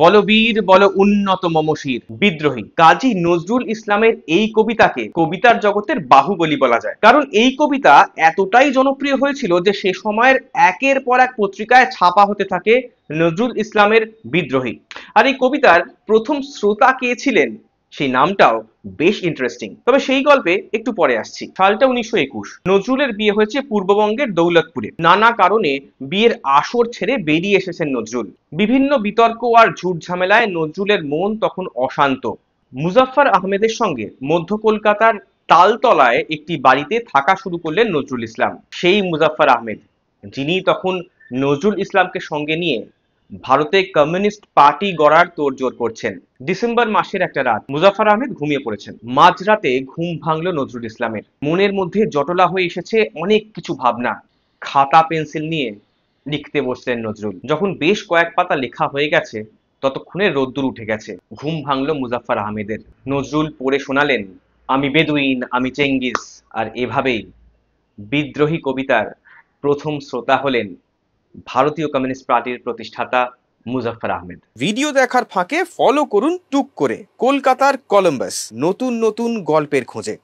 বলবীর বল উন্নত মমশির বিদ্রোহী কাজী নজরুল ইসলামের এই কবিতাকে কবিতার জগতের বাহুবলী বলা যায়, কারণ এই কবিতা এতটাই জনপ্রিয় হয়েছিল যে সে সময়ের একের পর এক পত্রিকায় ছাপা হতে থাকে নজরুল ইসলামের বিদ্রোহী। আর এই কবিতার প্রথম শ্রোতা কে ছিলেন সেই নামটাও বেশ ইন্টারেস্টিং, তবে সেই গল্পে একটু পরে আসছি। সালটা 1921। নজরুলের বিয়ে হয়েছে পূর্ববঙ্গের দৌলতপুরে। নানা কারণে বিয়ের আসর ছেড়ে বেরিয়ে এসেছেন নজরুল। বিভিন্ন বিতর্ক আর ঝুট ঝামেলায় নজরুলের মন তখন অশান্ত। মুজাফফর আহমেদের সঙ্গে মধ্য কলকাতার তালতলায় একটি বাড়িতে থাকা শুরু করলেন নজরুল ইসলাম। সেই মুজাফফর আহমেদ যিনি তখন নজরুল ইসলামকে সঙ্গে নিয়ে ভারতে কমিউনিস্ট পার্টি গড়ার তোড়জোড় করছেন। ডিসেম্বর মাসের একটা রাত মুজাফফর আহমেদ ঘুমিয়ে পড়েছেন। মাঝরাতে ঘুম ভাঙল নজরুল ইসলামের। মনের মধ্যে জটলা হয়ে এসেছে অনেক কিছু ভাবনা। খাতা পেন্সিল নিয়ে লিখতে বসলেন নজরুল। যখন বেশ কয়েক পাতা লেখা হয়ে গেছে ততক্ষণে রোদ্দুর উঠে গেছে। ঘুম ভাঙল মুজাফফর আহমেদের। নজরুল পড়ে শোনালেন, আমি বেদুইন, আমি চেঙ্গিস। আর এভাবেই বিদ্রোহী কবিতার প্রথম শ্রোতা হলেন ভারতীয় কমিউনিস্ট পার্টির প্রতিষ্ঠাতা মুজাফফর আহমেদ। ভিডিও দেখার ফাঁকে ফলো করুন টুক করে কলকাতার কলম্বাস নতুন নতুন গল্পের খোঁজে।